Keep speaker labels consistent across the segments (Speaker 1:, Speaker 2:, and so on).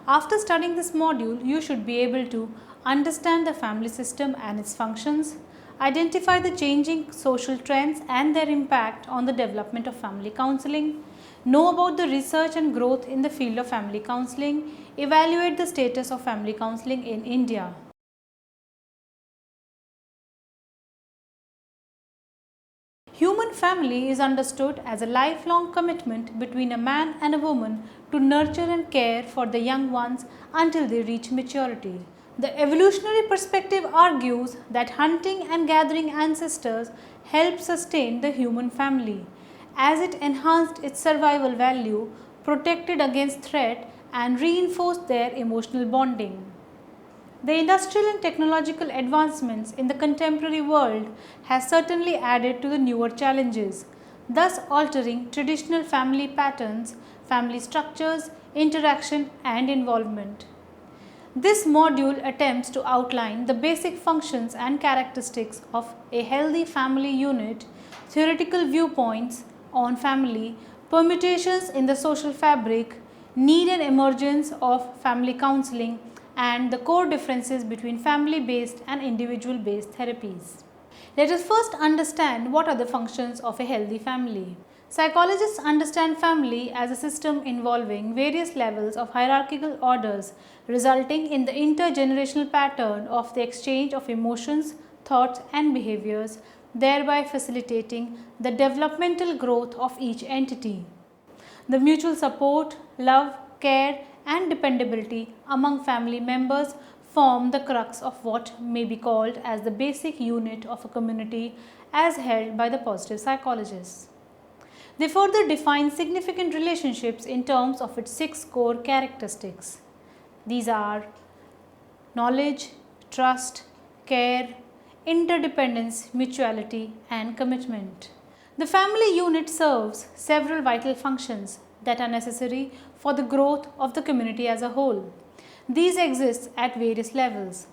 Speaker 1: After studying this module, you should be able to understand the family system and its functions, identify the changing social trends and their impact on the development of family counseling, know about the research and growth in the field of family counseling, evaluate the status of family counseling in India. Human family is understood as a lifelong commitment between a man and a woman to nurture and care for the young ones until they reach maturity. The evolutionary perspective argues that hunting and gathering ancestors helped sustain the human family, as it enhanced its survival value, protected against threat, and reinforced their emotional bonding. The industrial and technological advancements in the contemporary world has certainly added to the newer challenges, thus altering traditional family patterns, family structures, interaction and involvement. This module attempts to outline the basic functions and characteristics of a healthy family unit, theoretical viewpoints on family, permutations in the social fabric, need and emergence of family counseling, and the core differences between family-based and individual-based therapies. Let us first understand what are the functions of a healthy family. Psychologists understand family as a system involving various levels of hierarchical orders, resulting in the intergenerational pattern of the exchange of emotions, thoughts and behaviors, thereby facilitating the developmental growth of each entity. The mutual support, love, care and dependability among family members form the crux of what may be called as the basic unit of a community as held by the positive psychologists. They further define significant relationships in terms of its 6 core characteristics. These are knowledge, trust, care, interdependence, mutuality and commitment. The family unit serves several vital functions that are necessary for the growth of the community as a whole. These exist at various levels.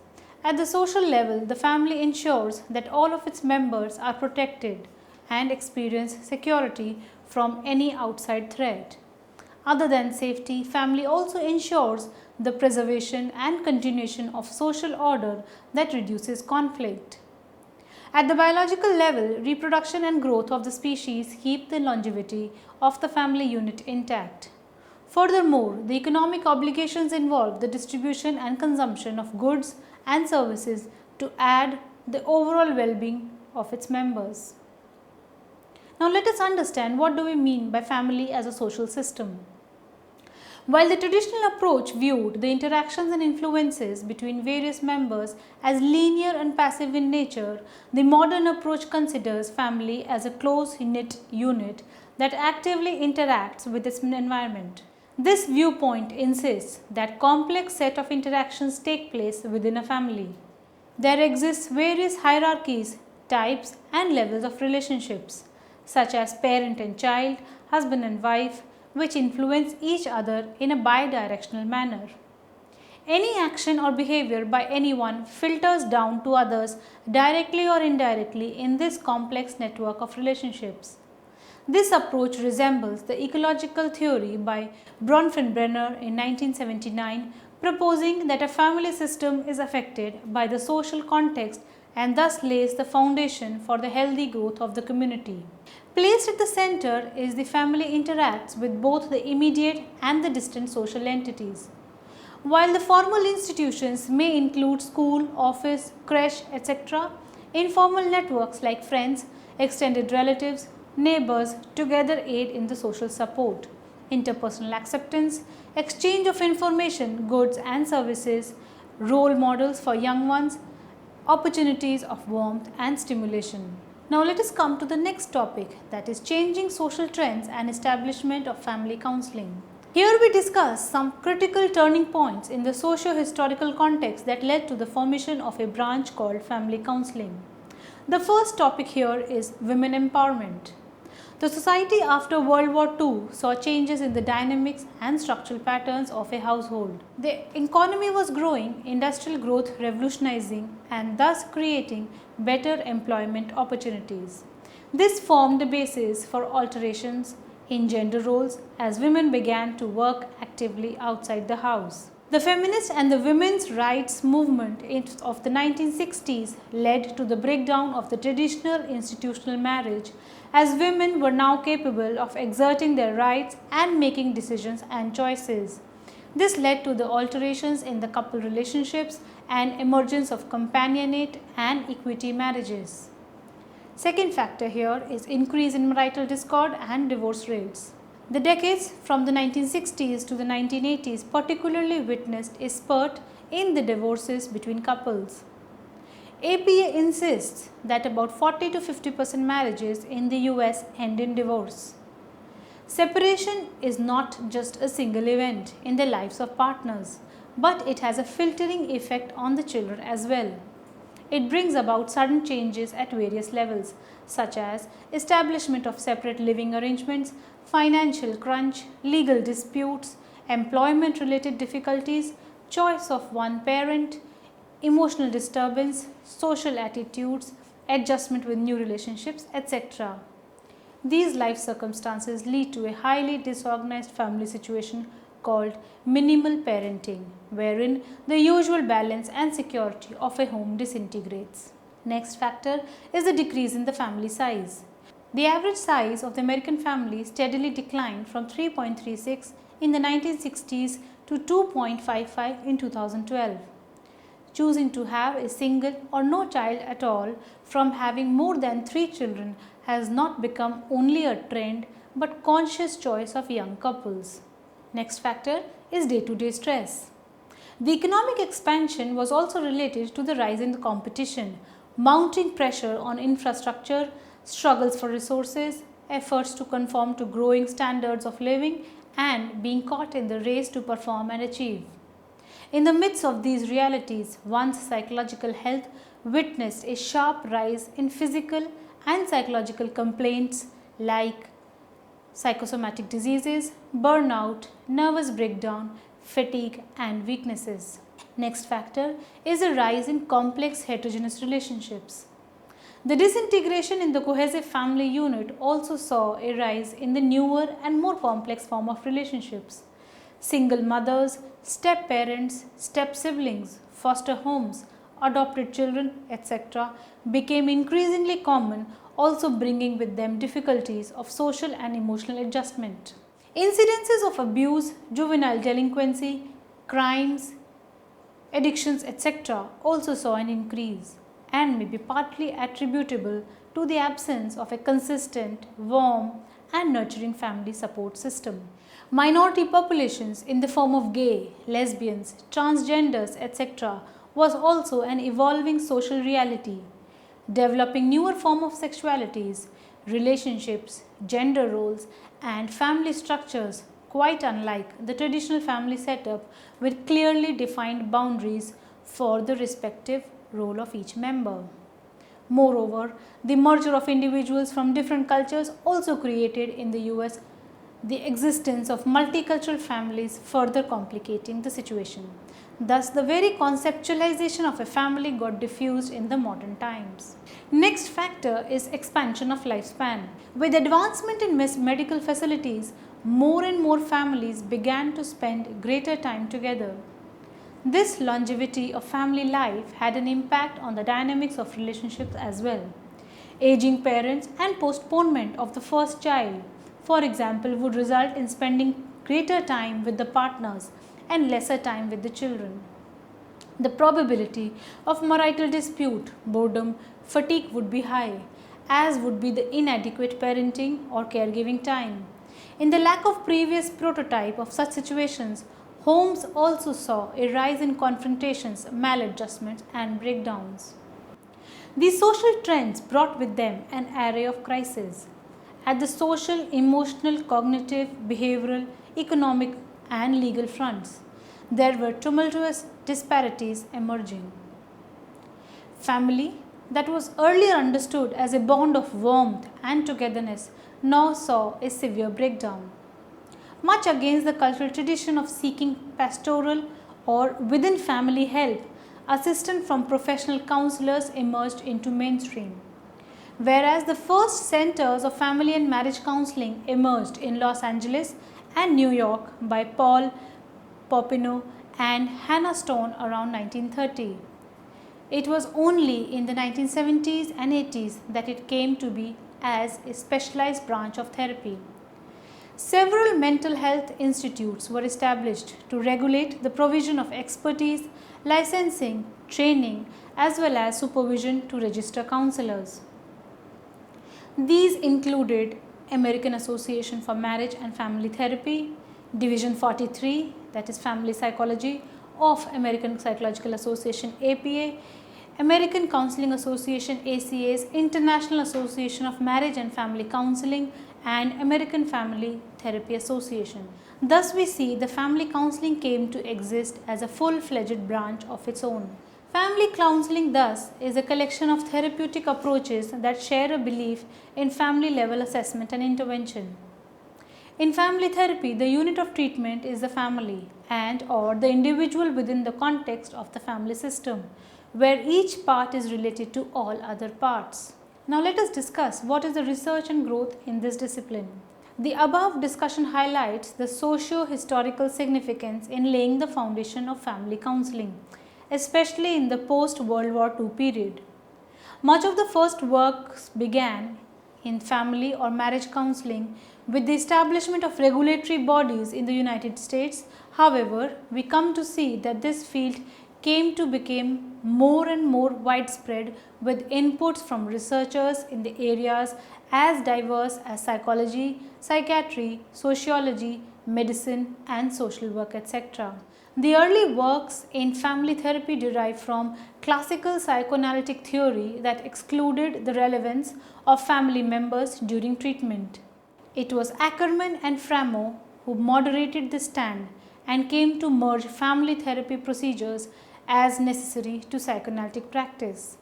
Speaker 1: At the social level, the family ensures that all of its members are protected and experience security from any outside threat. Other than safety, family also ensures the preservation and continuation of social order that reduces conflict. At the biological level, reproduction and growth of the species keep the longevity of the family unit intact. Furthermore, the economic obligations involve the distribution and consumption of goods and services to add the overall well-being of its members. Now let us understand what do we mean by family as a social system. While the traditional approach viewed the interactions and influences between various members as linear and passive in nature, the modern approach considers family as a close-knit unit that actively interacts with its environment. This viewpoint insists that complex set of interactions take place within a family. There exist various hierarchies, types and levels of relationships, such as parent and child, husband and wife, which influence each other in a bidirectional manner. Any action or behavior by anyone filters down to others directly or indirectly in this complex network of relationships. This approach resembles the ecological theory by Bronfenbrenner in 1979, proposing that a family system is affected by the social context and thus lays the foundation for the healthy growth of the community. Placed at the center is the family interacts with both the immediate and the distant social entities. While the formal institutions may include school, office, creche, etc., informal networks like friends, extended relatives, neighbors together aid in the social support, interpersonal acceptance, exchange of information, goods and services, role models for young ones, opportunities of warmth and stimulation. Now let us come to the next topic, that is changing social trends and establishment of family counseling. Here we discuss some critical turning points in the socio-historical context that led to the formation of a branch called family counseling. The first topic here is women empowerment. The society after World War II saw changes in the dynamics and structural patterns of a household. The economy was growing, industrial growth revolutionizing and thus creating better employment opportunities. This formed the basis for alterations in gender roles as women began to work actively outside the house. The feminist and the women's rights movement of the 1960s led to the breakdown of the traditional institutional marriage, as women were now capable of exerting their rights and making decisions and choices. This led to the alterations in the couple relationships and emergence of companionate and equity marriages. Second factor here is increase in marital discord and divorce rates. The decades from the 1960s to the 1980s particularly witnessed a spurt in the divorces between couples. APA insists that about 40 to 50% marriages in the US end in divorce. Separation is not just a single event in the lives of partners, but it has a filtering effect on the children as well. It brings about sudden changes at various levels, such as establishment of separate living arrangements, financial crunch, legal disputes, employment-related difficulties, choice of one parent, emotional disturbance, social attitudes, adjustment with new relationships, etc. These life circumstances lead to a highly disorganized family situation called minimal parenting, wherein the usual balance and security of a home disintegrates. Next factor is the decrease in the family size. The average size of the American family steadily declined from 3.36 in the 1960s to 2.55 in 2012. Choosing to have a single or no child at all from having more than 3 children has not become only a trend but conscious choice of young couples. Next factor is day-to-day stress. The economic expansion was also related to the rise in the competition, mounting pressure on infrastructure, struggles for resources, efforts to conform to growing standards of living, and being caught in the race to perform and achieve. In the midst of these realities, one's psychological health witnessed a sharp rise in physical and psychological complaints like psychosomatic diseases, burnout, nervous breakdown, fatigue, and weaknesses. Next factor is a rise in complex heterogeneous relationships. The disintegration in the cohesive family unit also saw a rise in the newer and more complex form of relationships. Single mothers, step parents, step siblings, foster homes, adopted children, etc. became increasingly common, also bringing with them difficulties of social and emotional adjustment. Incidences of abuse, juvenile delinquency, crimes, addictions, etc. also saw an increase and may be partly attributable to the absence of a consistent, warm, and nurturing family support system. Minority populations in the form of gay, lesbians, transgenders, etc. was also an evolving social reality, developing newer forms of sexualities, relationships, gender roles, and family structures quite unlike the traditional family setup with clearly defined boundaries for the respective role of each member. Moreover, the merger of individuals from different cultures also created in the US the existence of multicultural families, further complicating the situation. Thus, the very conceptualization of a family got diffused in the modern times. Next factor is expansion of lifespan. With advancement in medical facilities, more and more families began to spend greater time together. This longevity of family life had an impact on the dynamics of relationships as well. Aging parents and postponement of the first child, for example, would result in spending greater time with the partners and lesser time with the children. The probability of marital dispute, boredom, fatigue would be high, as would be the inadequate parenting or caregiving time. In the lack of previous prototype of such situations, homes also saw a rise in confrontations, maladjustments, and breakdowns. These social trends brought with them an array of crises at the social, emotional, cognitive, behavioral, economic, and legal fronts. There were tumultuous disparities emerging. Family, that was earlier understood as a bond of warmth and togetherness, now saw a severe breakdown. Much against the cultural tradition of seeking pastoral or within family help, assistance from professional counselors emerged into mainstream. Whereas the first centers of family and marriage counseling emerged in Los Angeles and New York by Paul Popino and Hannah Stone around 1930. It was only in the 1970s and 80s that it came to be as a specialized branch of therapy. Several mental health institutes were established to regulate the provision of expertise, licensing, training, as well as supervision to register counselors. These included American Association for Marriage and Family Therapy, Division 43, that is Family Psychology, of American Psychological Association APA, American Counseling Association ACA's International Association of Marriage and Family Counseling, and American Family Therapy Association. Thus we see the family counseling came to exist as a full-fledged branch of its own. Family counseling thus is a collection of therapeutic approaches that share a belief in family level assessment and intervention. In family therapy, the unit of treatment is the family and or the individual within the context of the family system, where each part is related to all other parts. Now let us discuss what is the research and growth in this discipline. The above discussion highlights the socio-historical significance in laying the foundation of family counseling, especially in the post-World War II period. Much of the first works began in family or marriage counseling with the establishment of regulatory bodies in the United States. However, we come to see that this field came to become more and more widespread with inputs from researchers in the areas as diverse as psychology, psychiatry, sociology, medicine and social work, etc. The early works in family therapy derive from classical psychoanalytic theory that excluded the relevance of family members during treatment. It was Ackerman and Framo who moderated this stand and came to merge family therapy procedures as necessary to psychoanalytic practice.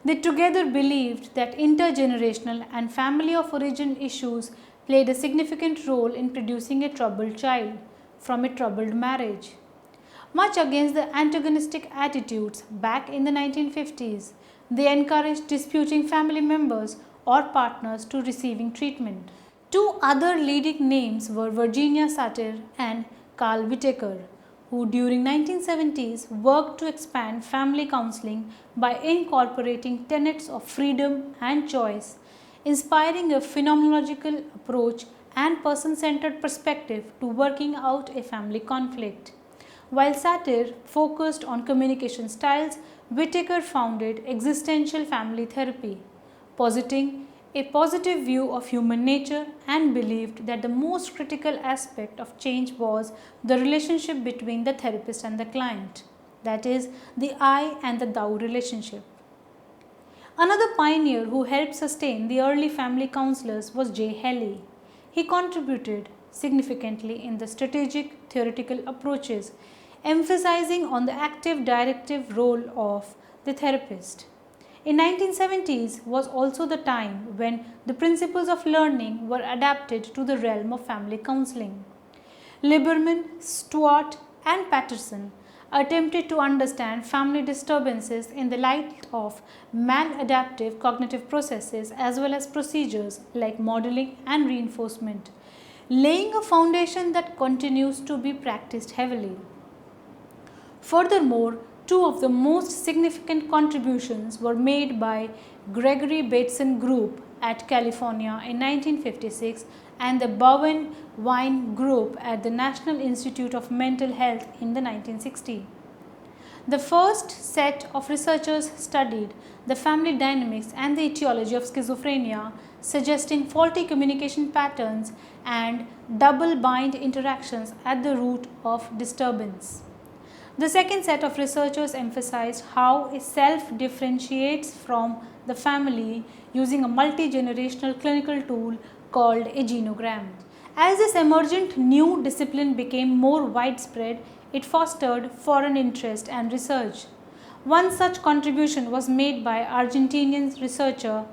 Speaker 1: They together believed that intergenerational and family of origin issues played a significant role in producing a troubled child from a troubled marriage. Much against the antagonistic attitudes back in the 1950s, they encouraged disputing family members or partners to receiving treatment. Two other leading names were Virginia Satir and Carl Whitaker, who during 1970s worked to expand family counseling by incorporating tenets of freedom and choice, inspiring a phenomenological approach and person-centered perspective to working out a family conflict. While Satir focused on communication styles, Whitaker founded existential family therapy, positing a positive view of human nature and believed that the most critical aspect of change was the relationship between the therapist and the client, that is, the I and the thou relationship. Another pioneer who helped sustain the early family counselors was J. Haley. He contributed significantly in the strategic theoretical approaches, emphasizing on the active directive role of the therapist. In 1970s was also the time when the principles of learning were adapted to the realm of family counseling. Liberman, Stewart and Patterson attempted to understand family disturbances in the light of maladaptive cognitive processes as well as procedures like modeling and reinforcement, laying a foundation that continues to be practiced heavily. Furthermore, two of the most significant contributions were made by Gregory Bateson Group at California in 1956 and the Bowen Wine Group at the National Institute of Mental Health in the 1960s. The first set of researchers studied the family dynamics and the etiology of schizophrenia, suggesting faulty communication patterns and double-bind interactions at the root of disturbance. The second set of researchers emphasized how a self differentiates from the family using a multi-generational clinical tool called a genogram. As this emergent new discipline became more widespread, it fostered foreign interest and research. One such contribution was made by Argentinian researcher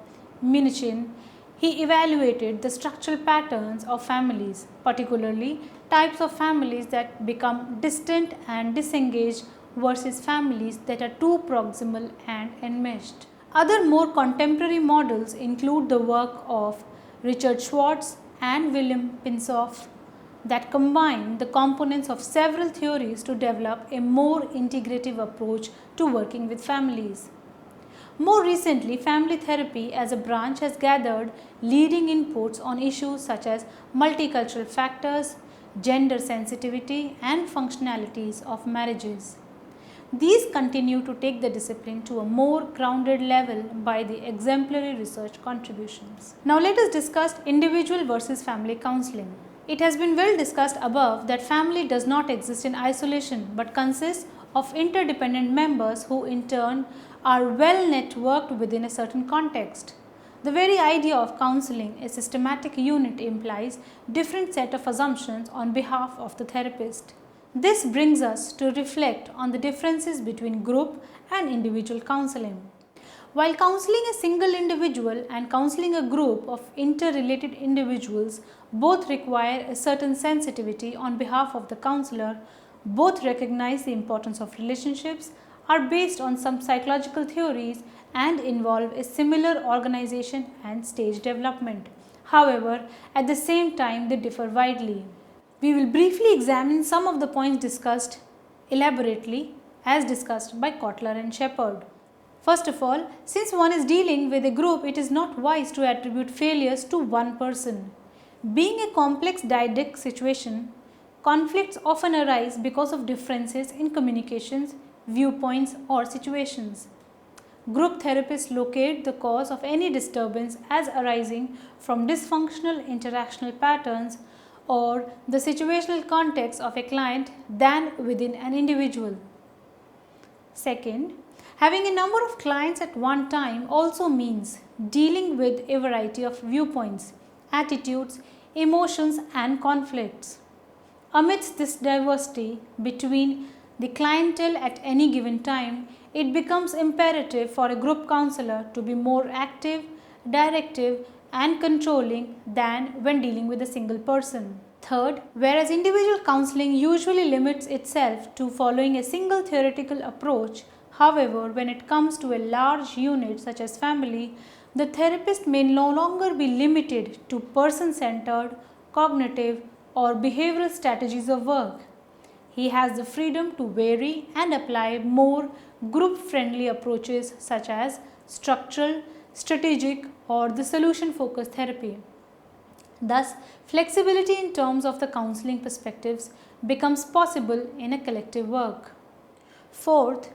Speaker 1: Minichin. He evaluated the structural patterns of families, particularly types of families that become distant and disengaged versus families that are too proximal and enmeshed. Other more contemporary models include the work of Richard Schwartz and William Pinsoff, that combine the components of several theories to develop a more integrative approach to working with families. More recently, family therapy as a branch has gathered leading inputs on issues such as multicultural factors, gender sensitivity, and functionalities of marriages. These continue to take the discipline to a more grounded level by the exemplary research contributions. Now let us discuss individual versus family counseling. It has been well discussed above that family does not exist in isolation but consists of interdependent members who in turn are well networked within a certain context. The very idea of counseling a systematic unit implies different set of assumptions on behalf of the therapist. This brings us to reflect on the differences between group and individual counseling. While counseling a single individual and counseling a group of interrelated individuals both require a certain sensitivity on behalf of the counselor, both recognize the importance of relationships, are based on some psychological theories and involve a similar organization and stage development. However, at the same time they differ widely. We will briefly examine some of the points discussed elaborately as discussed by Kotler and Shepard. First of all, since one is dealing with a group, it is not wise to attribute failures to one person. Being a complex dyadic situation, conflicts often arise because of differences in communications, viewpoints, or situations. Group therapists locate the cause of any disturbance as arising from dysfunctional interactional patterns or the situational context of a client than within an individual. Second, having a number of clients at one time also means dealing with a variety of viewpoints, attitudes, emotions, and conflicts. Amidst this diversity between the clientele at any given time, it becomes imperative for a group counselor to be more active, directive, and controlling than when dealing with a single person. Third, whereas individual counseling usually limits itself to following a single theoretical approach, however, when it comes to a large unit such as family, the therapist may no longer be limited to person-centered, cognitive, or behavioral strategies of work. He has the freedom to vary and apply more group-friendly approaches such as structural, strategic, or the solution-focused therapy. Thus, flexibility in terms of the counseling perspectives becomes possible in a collective work. Fourth,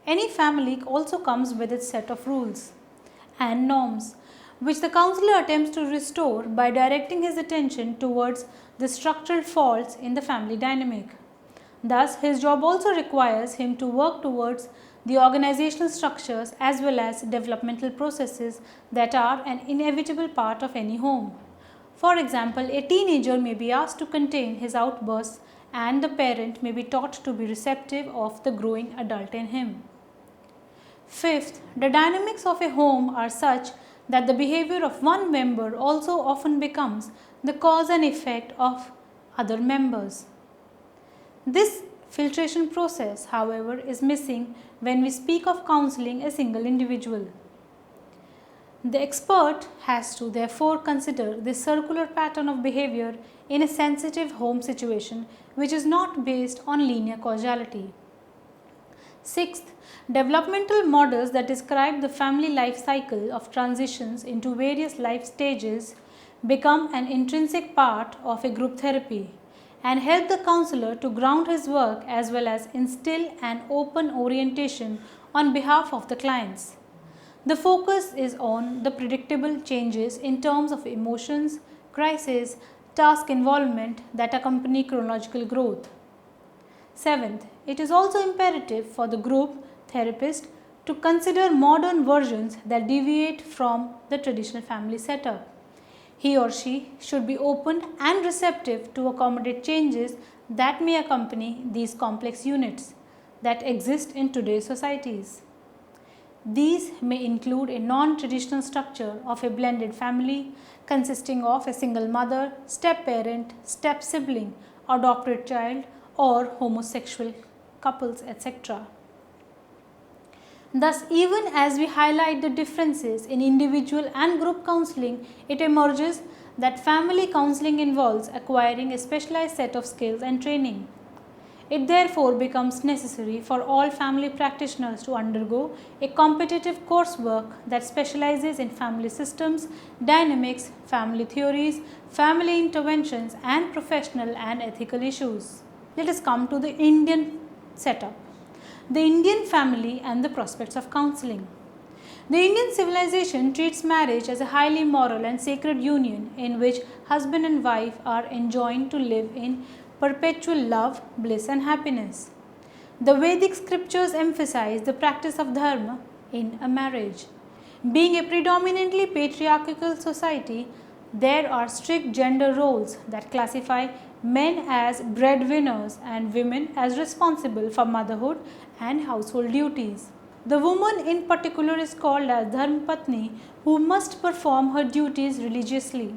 Speaker 1: any family also comes with its set of rules and norms, which the counselor attempts to restore by directing his attention towards the structural faults in the family dynamic. Thus, his job also requires him to work towards the organizational structures as well as developmental processes that are an inevitable part of any home. For example, a teenager may be asked to contain his outbursts and the parent may be taught to be receptive of the growing adult in him. Fifth, the dynamics of a home are such that the behavior of one member also often becomes the cause and effect of other members. This filtration process, however, is missing when we speak of counseling a single individual. The expert has to therefore consider the circular pattern of behavior in a sensitive home situation which is not based on linear causality. Sixth, developmental models that describe the family life cycle of transitions into various life stages become an intrinsic part of a group therapy and help the counselor to ground his work as well as instill an open orientation on behalf of the clients. The focus is on the predictable changes in terms of emotions, crisis, task involvement that accompany chronological growth. Seventh, it is also imperative for the group therapist to consider modern versions that deviate from the traditional family setup. He or she should be open and receptive to accommodate changes that may accompany these complex units that exist in today's societies. These may include a non-traditional structure of a blended family consisting of a single mother, step-parent, step-sibling, adopted child, or homosexual couples, etc. Thus, even as we highlight the differences in individual and group counseling, it emerges that family counseling involves acquiring a specialized set of skills and training. It therefore becomes necessary for all family practitioners to undergo a competitive coursework that specializes in family systems, dynamics, family theories, family interventions, and professional and ethical issues. Let us come to the Indian setup. The Indian family and the prospects of counseling. The Indian civilization treats marriage as a highly moral and sacred union in which husband and wife are enjoined to live in perpetual love, bliss and happiness. The Vedic scriptures emphasize the practice of dharma in a marriage. Being a predominantly patriarchal society, there are strict gender roles that classify men as breadwinners and women as responsible for motherhood and household duties. The woman in particular is called as Dharmapatni, who must perform her duties religiously.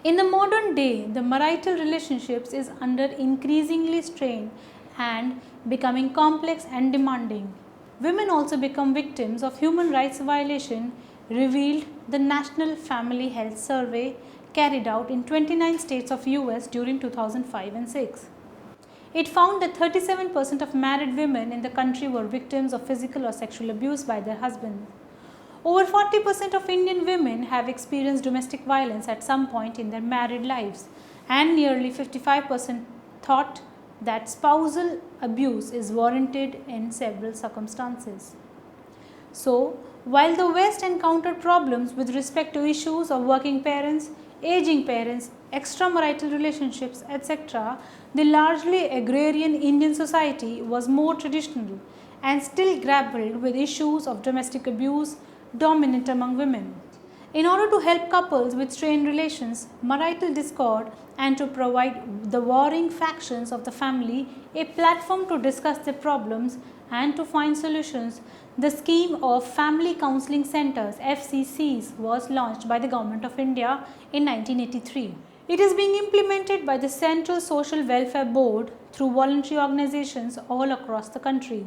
Speaker 1: In the modern day, the marital relationships is under increasingly strain and becoming complex and demanding. Women also become victims of human rights violation, revealed the National Family Health Survey carried out in 29 states of US during 2005 and 6. It found that 37% of married women in the country were victims of physical or sexual abuse by their husbands. Over 40% of Indian women have experienced domestic violence at some point in their married lives, and nearly 55% thought that spousal abuse is warranted in several circumstances. So, while the West encountered problems with respect to issues of working parents, aging parents, extramarital relationships, etc., the largely agrarian Indian society was more traditional and still grappled with issues of domestic abuse dominant among women. In order to help couples with strained relations, marital discord, and to provide the warring factions of the family a platform to discuss their problems and to find solutions, the scheme of Family Counseling Centres (FCCs) was launched by the Government of India in 1983. It is being implemented by the Central Social Welfare Board through voluntary organizations all across the country.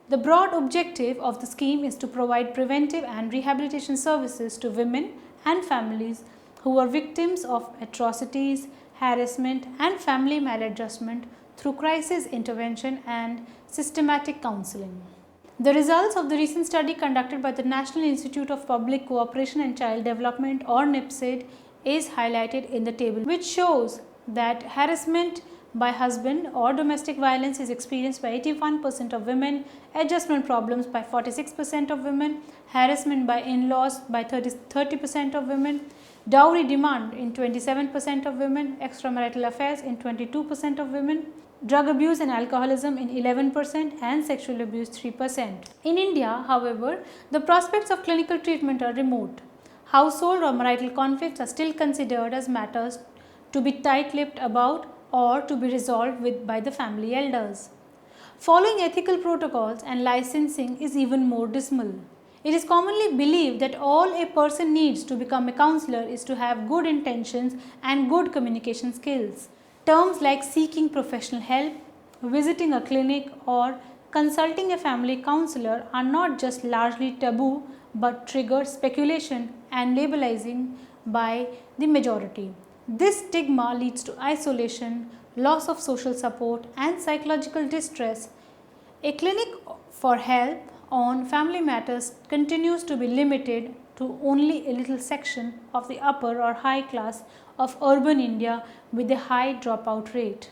Speaker 1: The broad objective of the scheme is to provide preventive and rehabilitation services to women and families who are victims of atrocities, harassment and family maladjustment through crisis intervention and systematic counseling. The results of the recent study conducted by the National Institute of Public Cooperation and Child Development or NIPSID is highlighted in the table, which shows that harassment by husband or domestic violence is experienced by 81% of women, adjustment problems by 46% of women, harassment by in-laws by 30% of women, dowry demand in 27% of women, extramarital affairs in 22% of women, drug abuse and alcoholism in 11% and sexual abuse 3%. In India, however, the prospects of clinical treatment are remote. Household or marital conflicts are still considered as matters to be tight-lipped about or to be resolved by the family elders. Following ethical protocols and licensing is even more dismal. It is commonly believed that all a person needs to become a counselor is to have good intentions and good communication skills. Terms like seeking professional help, visiting a clinic or consulting a family counselor are not just largely taboo but trigger speculation and labelizing by the majority. This stigma leads to isolation, loss of social support and psychological distress. A clinic for help on family matters continues to be limited to only a little section of the upper or high class of urban India with a high dropout rate.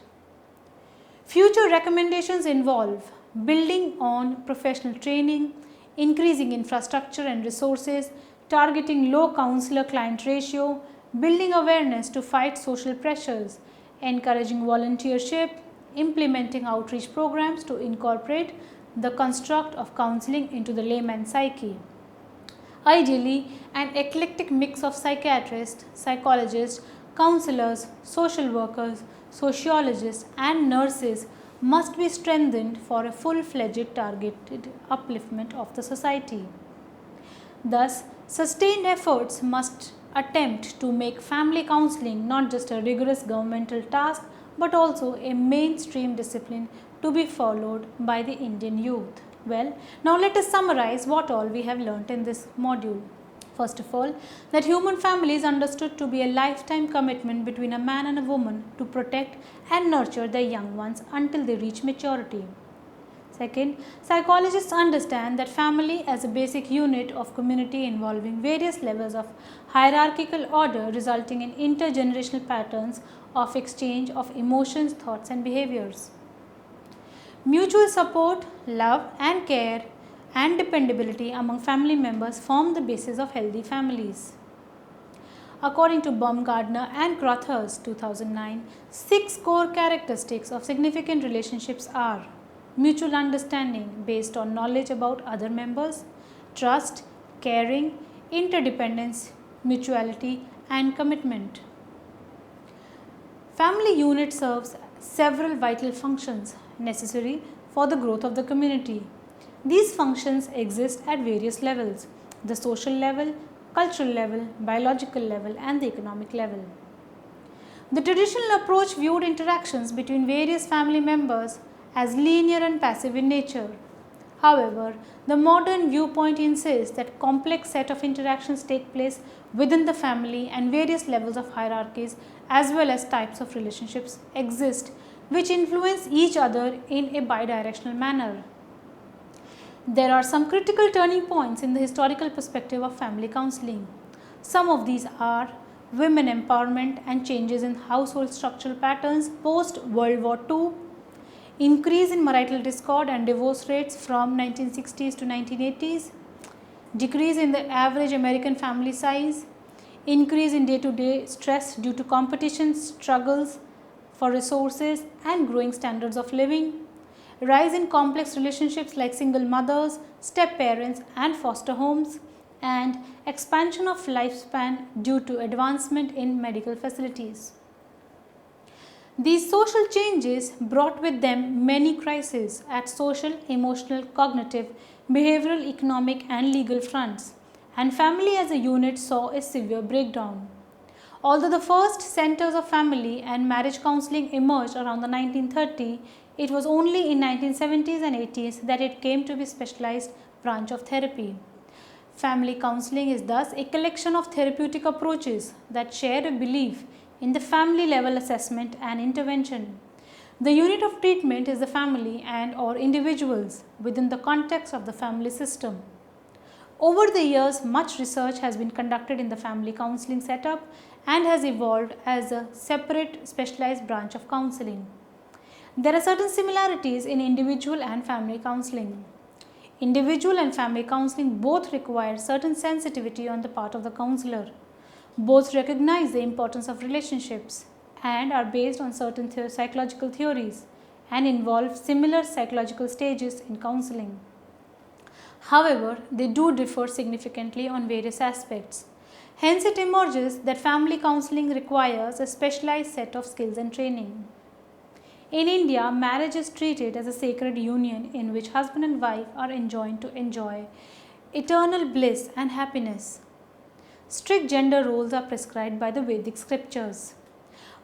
Speaker 1: Future recommendations involve building on professional training, increasing infrastructure and resources, targeting low counselor-client ratio, building awareness to fight social pressures, encouraging volunteership, implementing outreach programs to incorporate the construct of counseling into the layman's psyche. Ideally, an eclectic mix of psychiatrists, psychologists, counselors, social workers, sociologists and nurses must be strengthened for a full-fledged targeted upliftment of the society. Thus, sustained efforts must attempt to make family counseling not just a rigorous governmental task but also a mainstream discipline to be followed by the Indian youth. Well, now let us summarize what all we have learnt in this module. First of all, that human family is understood to be a lifetime commitment between a man and a woman to protect and nurture their young ones until they reach maturity. Second, psychologists understand that family as a basic unit of community involving various levels of hierarchical order resulting in intergenerational patterns of exchange of emotions, thoughts and behaviors. Mutual support, love and care and dependability among family members form the basis of healthy families. According to Baumgardner and Crothers 2009, 6 core characteristics of significant relationships are mutual understanding based on knowledge about other members, trust, caring, interdependence, mutuality and commitment. Family unit serves several vital functions necessary for the growth of the community. These functions exist at various levels: the social level, cultural level, biological level and the economic level. The traditional approach viewed interactions between various family members as linear and passive in nature. However, the modern viewpoint insists that complex set of interactions take place within the family and various levels of hierarchies as well as types of relationships exist which influence each other in a bidirectional manner. There are some critical turning points in the historical perspective of family counseling. Some of these are women empowerment and changes in household structural patterns post World War II, increase in marital discord and divorce rates from 1960s to 1980s, decrease in the average American family size, increase in day-to-day stress due to competition, struggles for resources and growing standards of living, rise in complex relationships like single mothers, step-parents and foster homes, and expansion of lifespan due to advancement in medical facilities. These social changes brought with them many crises at social, emotional, cognitive, behavioral, economic and legal fronts, and family as a unit saw a severe breakdown. Although the first centers of family and marriage counseling emerged around the 1930s, it was only in 1970s and 80s that it came to be a specialized branch of therapy. Family counseling is thus a collection of therapeutic approaches that share a belief in the family level assessment and intervention. The unit of treatment is the family and or individuals within the context of the family system. Over the years, much research has been conducted in the family counseling setup and has evolved as a separate specialized branch of counseling. There are certain similarities in individual and family counseling. Individual and family counseling both require certain sensitivity on the part of the counselor. Both recognize the importance of relationships and are based on certain psychological theories and involve similar psychological stages in counseling. However, they do differ significantly on various aspects. Hence, it emerges that family counseling requires a specialized set of skills and training. In India, marriage is treated as a sacred union in which husband and wife are enjoined to enjoy eternal bliss and happiness. Strict gender roles are prescribed by the Vedic scriptures.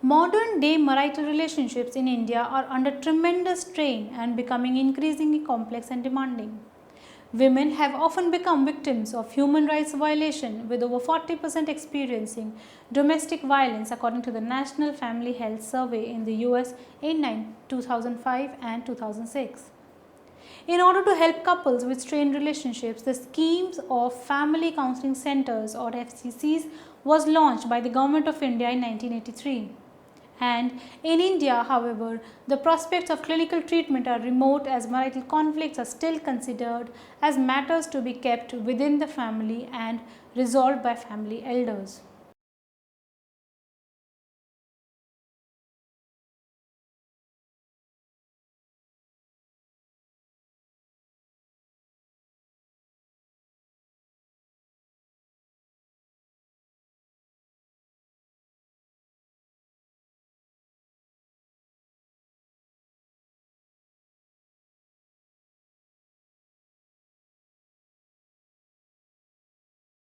Speaker 1: Modern day marital relationships in India are under tremendous strain and becoming increasingly complex and demanding. Women have often become victims of human rights violation, with over 40% experiencing domestic violence according to the National Family Health Survey in the US in 2005 and 2006. In order to help couples with strained relationships, the schemes of Family Counseling Centers or FCCs was launched by the Government of India in 1983. And in India, however, the prospects of clinical treatment are remote as marital conflicts are still considered as matters to be kept within the family and resolved by family elders.